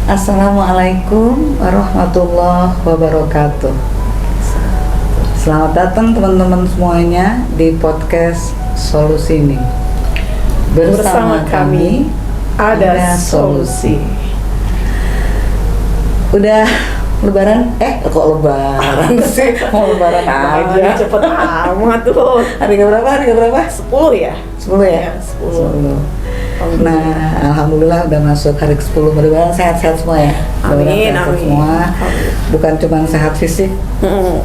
Assalamualaikum warahmatullahi wabarakatuh. Selamat datang teman-teman semuanya di podcast Solusini. Bersama kami ada solusi. Udah lebaran? Kok lebaran sih? Mau lebaran aja. Cepet amat tuh. Hari berapa? 10 ya? 10 ya? 10. Nah, alhamdulillah udah masuk hari ke-10. Mudah-mudahan sehat-sehat semua ya. Amin, sehat amin. Semua. Bukan cuma sehat fisik,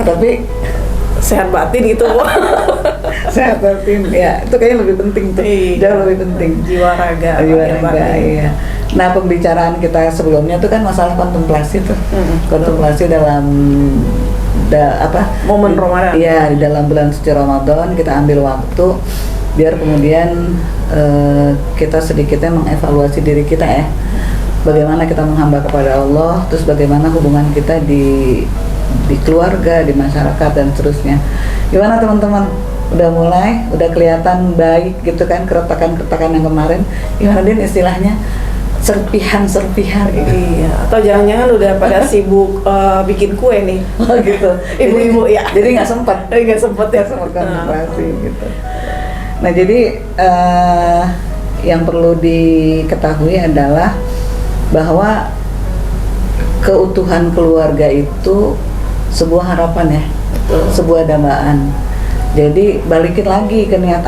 tapi sehat batin gitu. sehat batin. Ya, itu kayaknya lebih penting tuh. Jauh lebih penting. Jiwa raga. Iya. Nah, pembicaraan kita sebelumnya tuh kan masalah kontemplasi tuh. Kontemplasi dalam momen Ramadan. Iya, di dalam bulan suci Ramadan kita ambil waktu biar kemudian kita sedikitnya mengevaluasi diri kita ya, bagaimana kita menghamba kepada Allah, terus bagaimana hubungan kita di keluarga, di masyarakat dan seterusnya. Gimana teman-teman? Udah mulai, udah kelihatan baik gitu kan keretakan-keretakan yang kemarin. Gimana Din istilahnya? Serpihan-serpihan. Iya, atau jangan-jangan udah pada sibuk bikin kue nih. Oh gitu. Ibu-ibu ya. Jadi nggak sempat. Nggak sempat ya sama kontemplasi gitu. Nah, jadi yang perlu diketahui adalah bahwa keutuhan keluarga itu sebuah harapan ya, sebuah dambaan. Jadi balikin lagi ke niat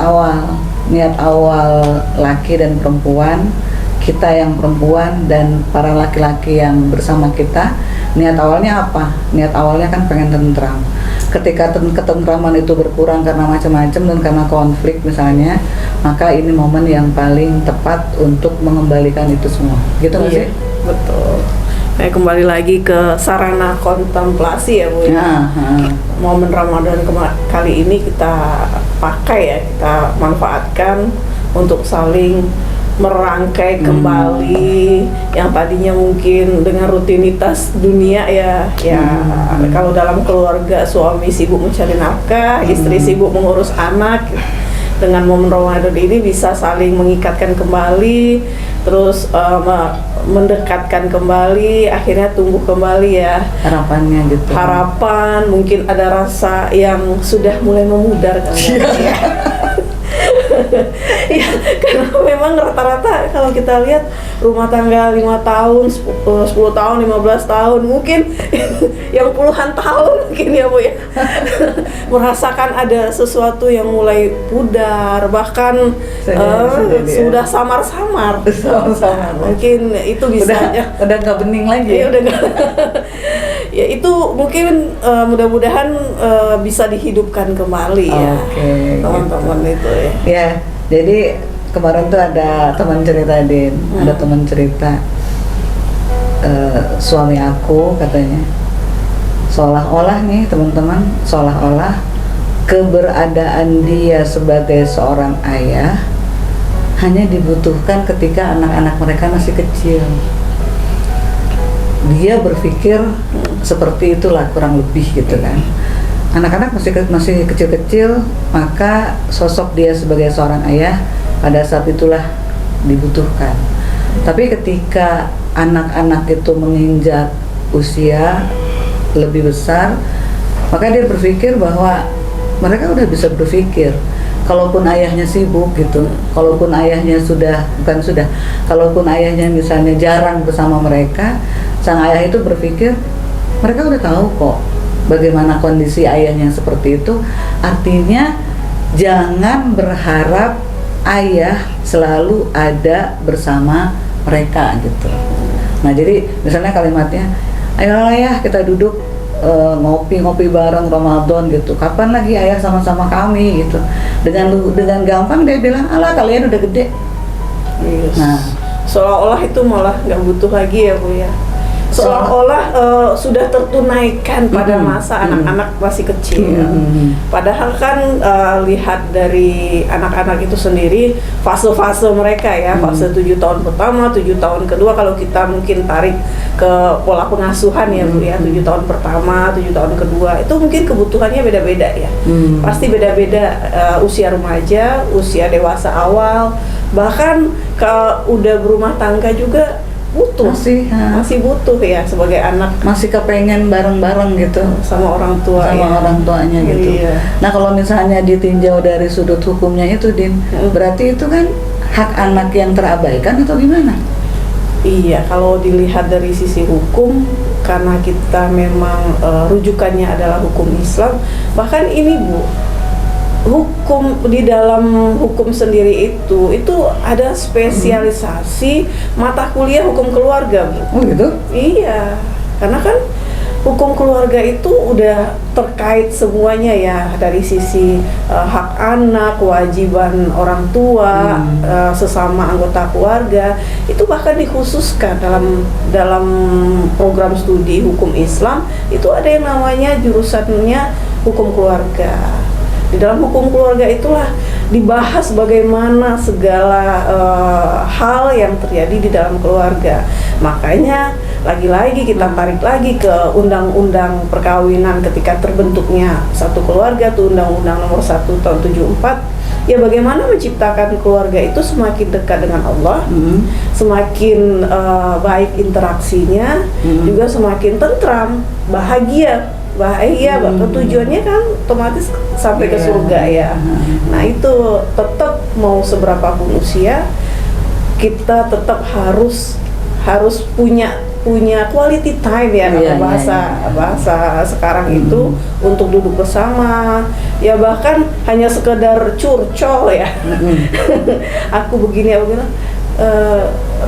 awal laki dan perempuan, kita yang perempuan dan para laki-laki yang bersama kita. Niat awalnya apa? Niat awalnya kan pengen tentram. Ketika ketentraman itu berkurang karena macam-macam dan karena konflik misalnya, maka ini momen yang paling tepat untuk mengembalikan itu semua. Gitu nggak sih? Betul. Kembali lagi ke sarana kontemplasi ya Bu ya. Momen Ramadan kali ini kita pakai ya, kita manfaatkan untuk saling merangkai kembali yang tadinya mungkin dengan rutinitas dunia ya. Kalau dalam keluarga suami sibuk mencari nafkah, istri sibuk mengurus anak. Dengan momen Ramadan ini bisa saling mengikatkan kembali, terus mendekatkan kembali, akhirnya tumbuh kembali ya harapannya gitu. Harapan, mungkin ada rasa yang sudah mulai memudar kan ya. Ya, karena memang rata-rata kalau kita lihat rumah tangga 5 tahun, 10 tahun, 15 tahun, mungkin yang puluhan tahun mungkin ya Bu ya, merasakan ada sesuatu yang mulai pudar, bahkan sudah samar-samar. Mungkin itu bisa udah nggak bening lagi ya, udah gak, ya itu mungkin mudah-mudahan bisa dihidupkan kembali ya teman-teman gitu ya. Ya, jadi kemarin tuh ada teman cerita Din, ada teman cerita suami aku katanya seolah-olah nih teman-teman, seolah-olah keberadaan dia sebagai seorang ayah hanya dibutuhkan ketika anak-anak mereka masih kecil. Dia berpikir seperti itulah kurang lebih gitu kan. Anak-anak masih kecil-kecil, maka sosok dia sebagai seorang ayah pada saat itulah dibutuhkan. Tapi ketika anak-anak itu menginjak usia lebih besar, maka dia berpikir bahwa mereka udah bisa berpikir. Kalaupun ayahnya sibuk gitu, kalaupun ayahnya kalaupun ayahnya misalnya jarang bersama mereka, sang ayah itu berpikir mereka udah tahu kok bagaimana kondisi ayahnya seperti itu. Artinya jangan berharap ayah selalu ada bersama mereka gitu. Nah, jadi misalnya kalimatnya, ayo ayah kita duduk ngopi-ngopi bareng Ramadan gitu. Kapan lagi ayah sama-sama kami gitu. Dengan gampang dia bilang, alah kalian udah gede. Yes. Nah, seolah-olah itu malah nggak butuh lagi ya Bu ya. Seolah-olah sudah tertunaikan pada masa anak-anak masih kecil. Padahal kan lihat dari anak-anak itu sendiri fase-fase mereka ya, fase 7 tahun pertama, 7 tahun kedua, kalau kita mungkin tarik ke pola pengasuhan ya Bu ya, 7 tahun pertama, 7 tahun kedua, itu mungkin kebutuhannya beda-beda ya. Pasti beda-beda usia remaja, usia dewasa awal, bahkan kalau udah berumah tangga juga butuh, masih butuh ya sebagai anak, masih kepengen bareng-bareng gitu sama orang tua, sama orang tuanya gitu. Iya. Nah kalau misalnya ditinjau dari sudut hukumnya itu, Din, berarti itu kan hak anak yang terabaikan atau gimana? Iya, kalau dilihat dari sisi hukum, karena kita memang rujukannya adalah hukum Islam, bahkan ini Bu, hukum di dalam hukum sendiri itu ada spesialisasi mata kuliah hukum keluarga, Bu. Oh gitu? Iya, karena kan hukum keluarga itu udah terkait semuanya ya, dari sisi hak anak, kewajiban orang tua, sesama anggota keluarga, itu bahkan dikhususkan dalam program studi hukum Islam itu ada yang namanya jurusannya hukum keluarga. Di dalam hukum keluarga itulah dibahas bagaimana segala hal yang terjadi di dalam keluarga. Makanya lagi-lagi kita tarik lagi ke undang-undang perkawinan ketika terbentuknya satu keluarga tuh Undang-Undang Nomor 1 Tahun 74. Ya bagaimana menciptakan keluarga itu semakin dekat dengan Allah, semakin baik interaksinya, juga semakin tentram, bahagia, tujuannya kan otomatis sampai ke surga ya. Nah itu tetap mau seberapapun usia, kita tetap harus punya quality time ya, atau bahasa sekarang itu untuk duduk bersama ya, bahkan hanya sekedar curcol ya. Aku begini,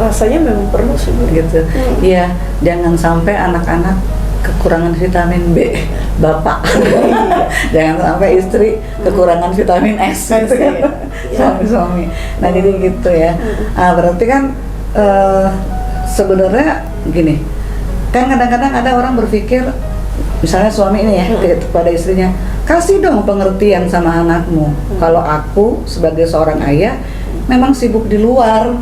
rasanya memang perlu sih gitu. Iya, jangan sampai anak-anak kekurangan vitamin B bapak, jangan sampai istri kekurangan vitamin S gitu kan, suami-suami. Nah jadi gitu ya. Berarti kan sebenarnya gini, kan kadang-kadang ada orang berpikir, misalnya suami ini ya kepada istrinya, kasih dong pengertian sama anakmu. Kalau aku sebagai seorang ayah memang sibuk di luar,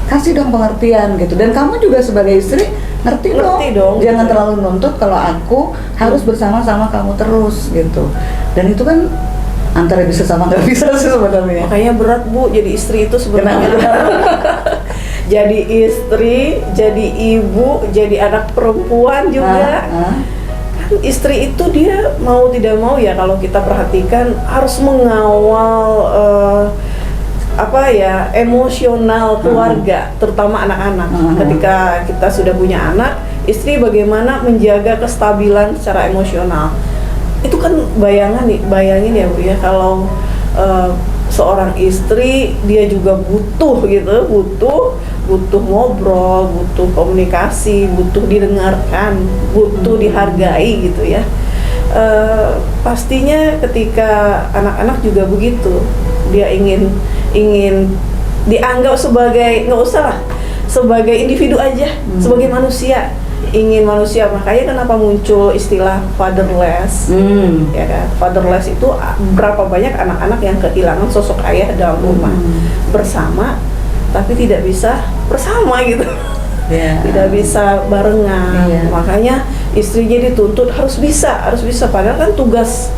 kasih dong pengertian gitu. Dan kamu juga sebagai istri ngerti dong. Jangan terlalu nuntut kalau aku harus bersama-sama kamu terus gitu. Dan itu kan antara bisa sama nggak bisa sih sebenarnya. Makanya berat Bu, jadi istri itu sebenarnya. Jadi istri, jadi ibu, jadi anak perempuan juga. Kan istri itu dia mau tidak mau ya, kalau kita perhatikan harus mengawal emosional keluarga, terutama anak-anak. Ketika kita sudah punya anak, istri bagaimana menjaga kestabilan secara emosional. Itu kan bayangin ya Bu ya, kalau seorang istri dia juga butuh ngobrol, butuh komunikasi, butuh didengarkan, butuh dihargai gitu ya. Pastinya ketika anak-anak juga begitu, dia ingin dianggap sebagai, nggak usah lah, sebagai individu aja, sebagai manusia, ingin manusia. Makanya kenapa muncul istilah fatherless, ya kan? Fatherless itu berapa banyak anak-anak yang kehilangan sosok ayah dalam rumah, bersama tapi tidak bisa bersama gitu. Tidak bisa barengan. Makanya istrinya dituntut harus bisa, padahal kan tugas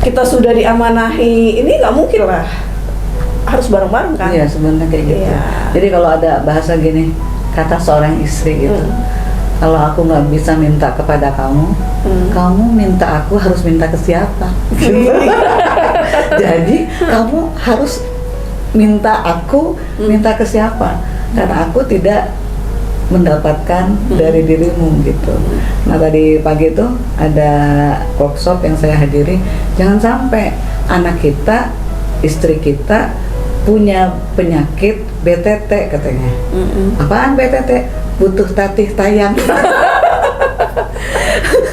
kita sudah diamanahi, ini nggak mungkin lah, harus bareng-bareng kan. Iya sebenarnya kayak gitu. Jadi kalau ada bahasa gini, kata seorang istri gitu, kalau aku nggak bisa minta kepada kamu, kamu minta aku harus minta ke siapa? Jadi kamu harus minta aku minta ke siapa? Karena aku tidak mendapatkan dari dirimu gitu. Nah tadi pagi itu ada workshop yang saya hadiri, jangan sampai anak kita, istri kita punya penyakit BTT katanya. Apaan BTT? Butuh tatih tayang.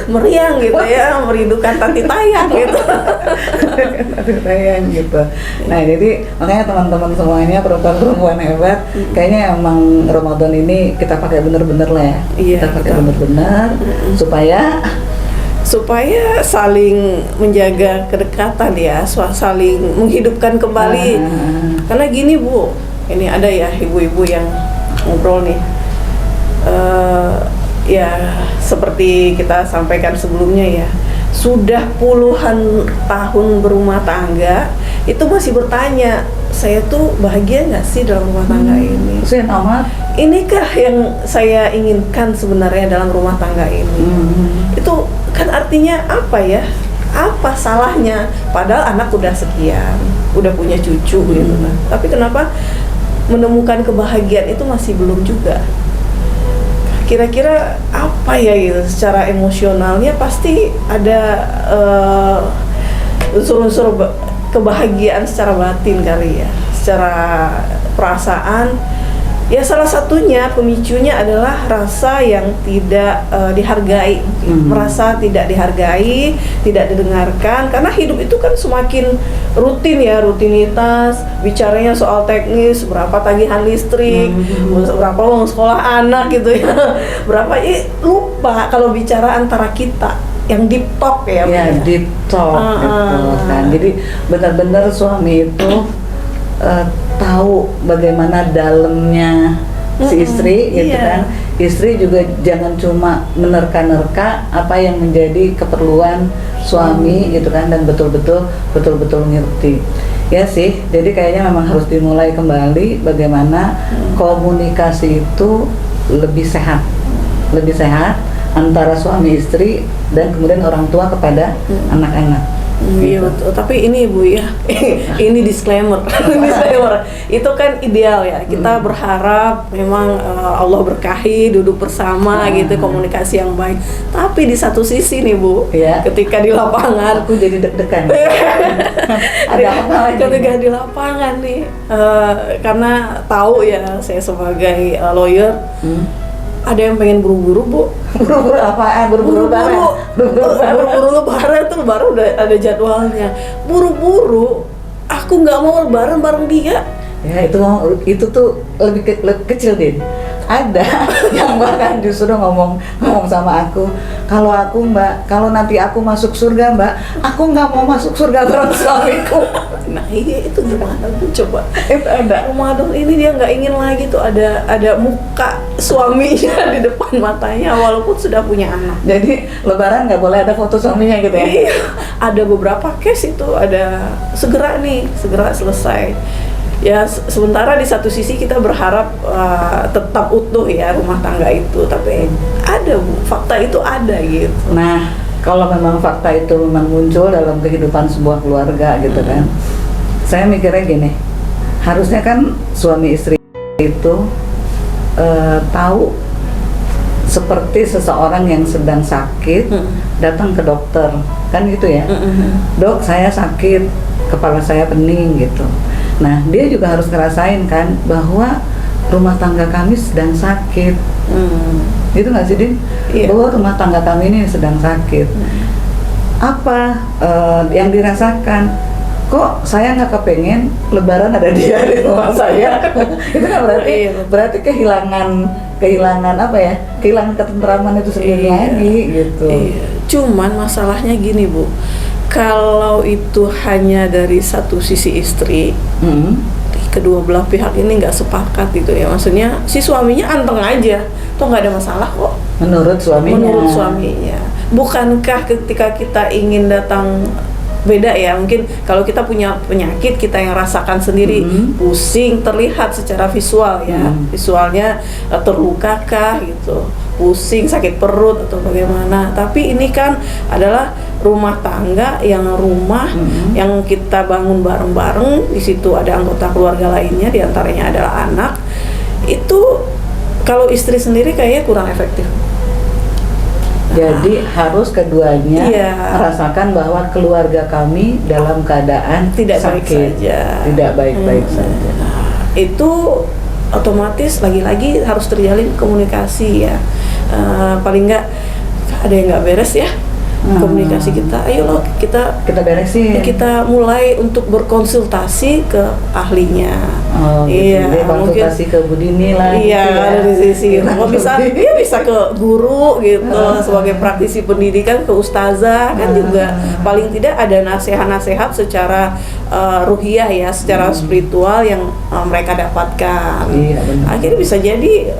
Meriang gitu ya, merindukan tatih tayang gitu. Tatih tayang gitu. Nah jadi makanya teman-teman semuanya, perempuan-perempuan hebat, kayaknya emang Ramadan ini kita pakai bener-bener lah ya. Kita pakai bener-bener supaya saling menjaga kedekatan ya, saling menghidupkan kembali. Karena gini Bu, ini ada ya ibu-ibu yang ngobrol nih, ya seperti kita sampaikan sebelumnya ya, sudah puluhan tahun berumah tangga, itu masih bertanya, saya tuh bahagia nggak sih dalam rumah tangga ini? Kasihan amat. Inikah yang saya inginkan sebenarnya dalam rumah tangga ini? Itu kan artinya apa ya? Apa salahnya? Padahal anak udah sekian, udah punya cucu gitu kan. Tapi kenapa menemukan kebahagiaan itu masih belum juga? Kira-kira apa ya gitu? Secara emosionalnya pasti ada unsur-unsur kebahagiaan secara batin kali ya, secara perasaan. Ya salah satunya pemicunya adalah rasa yang tidak dihargai, merasa tidak dihargai, tidak didengarkan. Karena hidup itu kan semakin rutin ya, rutinitas. Bicaranya soal teknis, berapa tagihan listrik, berapa uang sekolah anak gitu ya, berapa. Lupa kalau bicara antara kita yang deep talk ya. Ya deep talk gitu kan. Jadi benar-benar suami itu tahu bagaimana dalamnya si istri gitu kan. Istri juga jangan cuma menerka-nerka apa yang menjadi keperluan suami gitu kan, dan betul-betul ngerti. Ya sih, jadi kayaknya memang harus dimulai kembali bagaimana komunikasi itu lebih sehat antara suami istri dan kemudian orang tua kepada anak-anak. Iya betul, tapi ini Bu ya, ini disclaimer, itu kan ideal ya, kita berharap memang Allah berkahi, duduk bersama gitu, komunikasi yang baik. Tapi di satu sisi nih Bu, ketika di lapangan, aku jadi deg-degan. Ada apa lagi? Ketika di lapangan nih, karena tahu ya saya sebagai lawyer, ada yang pengen buru-buru Bu. Buru-buru apaan? Buru-buru lebaran? Buru-buru lebaran tuh baru udah ada jadwalnya. Buru-buru, aku nggak mau lebaran bareng dia. Ya itu tuh lebih kecil Din. Ada yang bahkan justru ngomong sama aku, kalau nanti aku masuk surga Mbak, aku nggak mau masuk surga bareng suamiku. Nah iya, itu gimana tuh coba? Ada Ramadan ini dia nggak ingin lagi tuh ada muka suaminya di depan matanya walaupun sudah punya anak. Jadi lebaran nggak boleh ada foto suaminya gitu ya? Iya, ada beberapa case itu ada segera selesai. Ya sementara di satu sisi kita berharap tetap utuh ya rumah tangga itu, tapi ada Bu, fakta itu ada gitu. Nah kalau memang fakta itu memang muncul dalam kehidupan sebuah keluarga gitu kan, saya mikirnya gini, harusnya kan suami istri itu tahu seperti seseorang yang sedang sakit datang ke dokter kan gitu ya, dok saya sakit, kepala saya pening gitu. Nah dia juga harus ngerasain kan bahwa rumah tangga kami sedang sakit, gitu nggak sih Din? Iya. Bahwa rumah tangga kami ini sedang sakit. Apa yang dirasakan? Kok saya nggak kepengen lebaran ada dia di rumah saya? Itu kan berarti kehilangan apa ya? Kehilangan ketentraman itu sendiri lagi gitu. Iya. Cuman masalahnya gini Bu, kalau itu hanya dari satu sisi istri, kedua belah pihak ini nggak sepakat gitu ya, maksudnya si suaminya anteng aja, toh nggak ada masalah kok. Menurut suaminya. Bukankah ketika kita ingin datang, beda ya, mungkin kalau kita punya penyakit kita yang rasakan sendiri, pusing terlihat secara visual ya, visualnya terluka kah gitu, pusing, sakit perut atau bagaimana. Tapi ini kan adalah rumah tangga yang yang kita bangun bareng-bareng, di situ ada anggota keluarga lainnya, diantaranya adalah anak. Itu kalau istri sendiri kayaknya kurang efektif. Jadi harus keduanya merasakan bahwa keluarga kami dalam keadaan tidak sakit, tidak baik-baik saja. Itu otomatis lagi-lagi harus terjalin komunikasi ya. Paling nggak ada yang nggak beres ya. Komunikasi kita, ayo loh kita beresin. Kita mulai untuk berkonsultasi ke ahlinya. Iya, konsultasi ke Bu Dini lah. Iya, dari sisi bisa ke guru gitu, sebagai praktisi pendidikan, ke ustazah kan juga paling tidak ada nasihat-nasihat secara ruhiyah ya, secara spiritual yang mereka dapatkan. Iya, benar. Akhirnya bisa jadi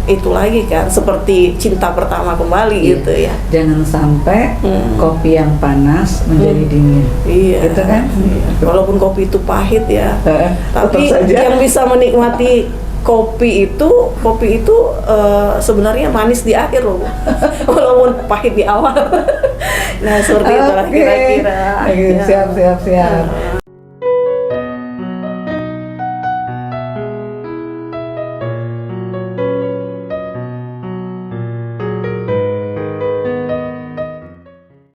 itu lagi kan, seperti cinta pertama kembali gitu ya. Jangan sampai kopi yang panas menjadi dingin. Iya. Gitu kan? Iya. Walaupun kopi itu pahit ya, tapi yang bisa menikmati kopi itu sebenarnya manis di akhir loh, walaupun pahit di awal. Nah seperti itulah kira-kira. Siap.